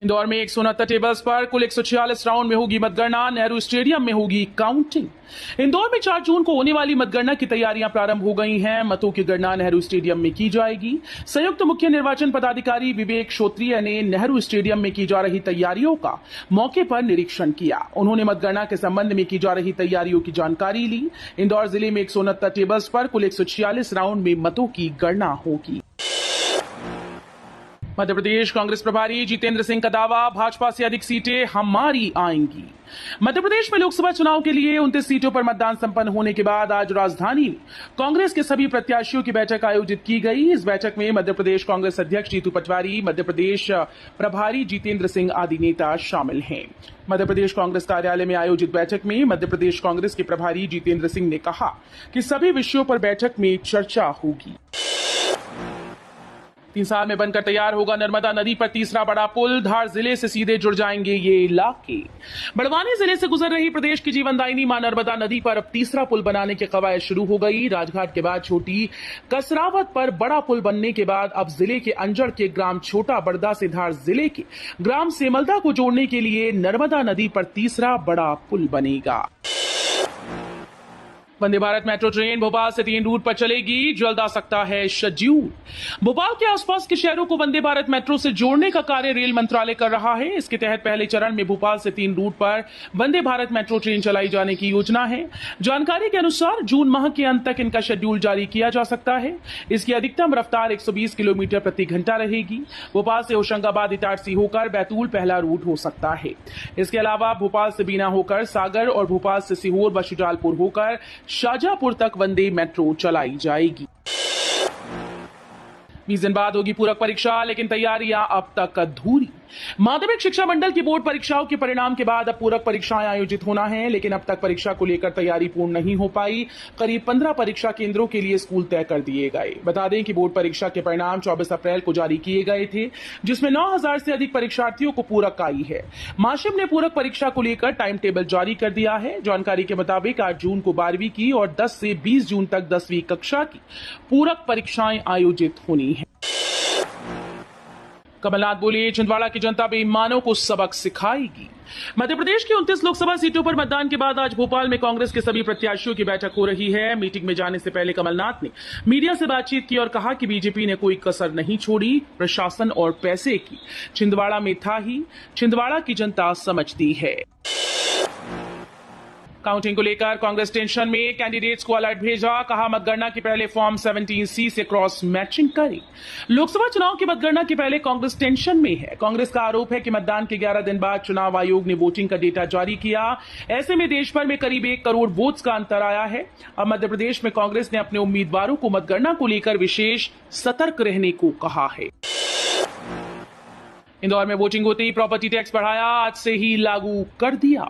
इंदौर में 169 टेबल्स पर कुल 146 राउंड में होगी मतगणना। नेहरू स्टेडियम में होगी काउंटिंग। इंदौर में 4 जून को होने वाली मतगणना की तैयारियां प्रारंभ हो गई हैं। मतों की गणना नेहरू स्टेडियम में की जाएगी। संयुक्त मुख्य निर्वाचन पदाधिकारी विवेक श्रोत्रिय ने नेहरू स्टेडियम में की जा रही तैयारियों का मौके पर निरीक्षण किया। उन्होंने मतगणना के संबंध में की जा रही तैयारियों की जानकारी ली। इंदौर जिले में 169 टेबल्स पर कुल 146 राउंड में मतों की गणना होगी। मध्य प्रदेश कांग्रेस प्रभारी जितेंद्र सिंह का दावा, भाजपा से अधिक सीटें हमारी आएंगी। मध्य प्रदेश में लोकसभा चुनाव के लिए 29 सीटों पर मतदान संपन्न होने के बाद आज राजधानी में कांग्रेस के सभी प्रत्याशियों की बैठक आयोजित की गई। इस बैठक में मध्य प्रदेश कांग्रेस अध्यक्ष जीतू पटवारी, मध्य प्रदेश प्रभारी जितेंद्र सिंह आदि नेता शामिल हैं। मध्य प्रदेश कांग्रेस कार्यालय में आयोजित बैठक में मध्य प्रदेश कांग्रेस के प्रभारी जितेंद्र सिंह ने कहा कि सभी विषयों पर बैठक में चर्चा होगी। 3 साल में बनकर तैयार होगा नर्मदा नदी पर तीसरा बड़ा पुल। धार जिले से सीधे जुड़ जाएंगे ये इलाके। बड़वानी जिले से गुजर रही प्रदेश की जीवनदायिनी मां नर्मदा नदी पर अब तीसरा पुल बनाने की कवायद शुरू हो गई। राजघाट के बाद छोटी कसरावत पर बड़ा पुल बनने के बाद अब जिले के अंजड़ के ग्राम छोटा बड़दा से धार जिले के ग्राम सेमलदा को जोड़ने के लिए नर्मदा नदी पर तीसरा बड़ा पुल बनेगा। वंदे भारत मेट्रो ट्रेन भोपाल से 3 रूट पर चलेगी। जल्द आ सकता है शेड्यूल। भोपाल के आसपास के शहरों को वंदे भारत मेट्रो से जोड़ने का कार्य रेल मंत्रालय कर रहा है। इसके तहत पहले चरण में भोपाल से 3 रूट पर वंदे भारत मेट्रो ट्रेन चलाई जाने की योजना है। जानकारी के अनुसार जून माह के अंत तक इनका शेड्यूल जारी किया जा सकता है। इसकी अधिकतम रफ्तार 120 किलोमीटर प्रति घंटा रहेगी। भोपाल से होशंगाबाद इटारसी होकर बैतूल पहला रूट हो सकता है। इसके अलावा भोपाल से बीना होकर सागर और भोपाल से सीहोर व शुजालपुर होकर शाहजहांपुर तक वंदे मेट्रो चलाई जाएगी। 20 दिन बाद होगी पूरक परीक्षा, लेकिन तैयारियां अब तक अधूरी। माध्यमिक शिक्षा मंडल की बोर्ड परीक्षाओं के परिणाम के बाद अब पूरक परीक्षाएं आयोजित होना है, लेकिन अब तक परीक्षा को लेकर तैयारी पूर्ण नहीं हो पाई। करीब 15 परीक्षा केंद्रों के लिए स्कूल तय कर दिए गए। बता दें कि बोर्ड परीक्षा के परिणाम 24 अप्रैल को जारी किए गए थे, जिसमें 9000 से अधिक परीक्षार्थियों को पूरक आई है। माशिम ने पूरक परीक्षा को लेकर टाइम टेबल जारी कर दिया है। जानकारी के मुताबिक 8 जून को 12वीं की और 10 से 20 जून तक 10वीं कक्षा की पूरक परीक्षाएं आयोजित होनी है। कमलनाथ बोले, छिंदवाड़ा की जनता बेईमानों को सबक सिखाएगी। मध्य प्रदेश की 29 लोकसभा सीटों पर मतदान के बाद आज भोपाल में कांग्रेस के सभी प्रत्याशियों की बैठक हो रही है। मीटिंग में जाने से पहले कमलनाथ ने मीडिया से बातचीत की और कहा कि बीजेपी ने कोई कसर नहीं छोड़ी। प्रशासन और पैसे की छिंदवाड़ा में था ही, छिंदवाड़ा की जनता समझती है। काउंटिंग को लेकर कांग्रेस टेंशन में, कैंडिडेट्स को अलर्ट भेजा। कहा मतगणना के पहले फॉर्म 17C से क्रॉस मैचिंग करें। लोकसभा चुनाव की मतगणना के पहले कांग्रेस टेंशन में है। कांग्रेस का आरोप है कि मतदान के 11 दिन बाद चुनाव आयोग ने वोटिंग का डेटा जारी किया। ऐसे में देश भर में करीब 1 करोड़ वोट्स का अंतर आया है। अब मध्य प्रदेश में कांग्रेस ने अपने उम्मीदवारों को मतगणना को लेकर विशेष सतर्क रहने को कहा है। इंदौर में वोटिंग होते ही प्रॉपर्टी टैक्स बढ़ाया, आज से ही लागू कर दिया।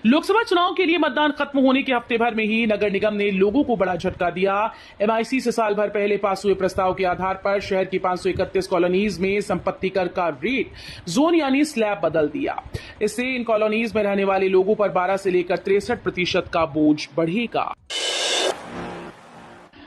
लोकसभा चुनाव के लिए मतदान खत्म होने के हफ्ते भर में ही नगर निगम ने लोगों को बड़ा झटका दिया। MIC से साल भर पहले पास हुए प्रस्ताव के आधार पर शहर की 531 कॉलोनीज में संपत्ति कर का रेट जोन यानी स्लैब बदल दिया। इससे इन कॉलोनीज में रहने वाले लोगों पर 12 से लेकर 63% का बोझ बढ़ेगा।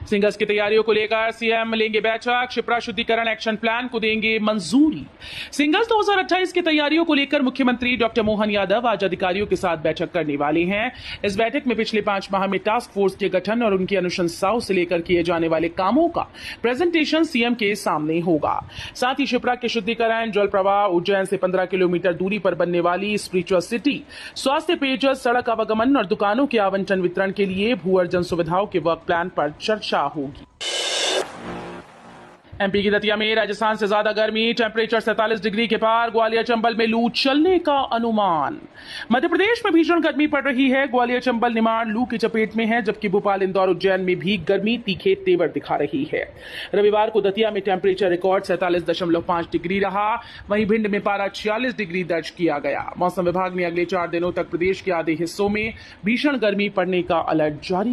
सिंगल्स की तैयारियों को लेकर सीएम लेंगे बैठक। शिप्रा शुद्धिकरण एक्शन प्लान को देंगे मंजूरी। सिंगल्स 2028 की तैयारियों को लेकर मुख्यमंत्री डॉक्टर मोहन यादव आज अधिकारियों के साथ बैठक करने वाले हैं। इस बैठक में पिछले 5 माह में टास्क फोर्स के गठन और उनकी अनुशंसाओं से लेकर किए जाने वाले कामों का प्रेजेंटेशन सीएम के सामने होगा। साथ ही शिप्रा के शुद्धिकरण, जल प्रवाह, उज्जैन से 15 किलोमीटर दूरी पर बनने वाली स्पिरिचुअल सिटी, स्वास्थ्य, पेयजल, सड़क आवागमन और दुकानों के आवंटन वितरण के लिए भू अर्जन सुविधाओं के वर्क प्लान पर चर्चा होगी। एमपी की दतिया में राजस्थान से ज्यादा गर्मी, टेंपरेचर 47 डिग्री के पार। ग्वालियर चंबल में लू चलने का अनुमान। मध्य प्रदेश में भीषण गर्मी पड़ रही है। ग्वालियर चंबल निमाड़ लू की चपेट में है, जबकि भोपाल, इंदौर, उज्जैन में भी गर्मी तीखे तेवर दिखा रही है। रविवार को दतिया में टेंपरेचर रिकॉर्ड 47.5 डिग्री रहा। वहीं भिंड में पारा 46 डिग्री दर्ज किया गया। मौसम विभाग ने अगले 4 दिनों तक प्रदेश के आधे हिस्सों में भीषण गर्मी पड़ने का अलर्ट जारी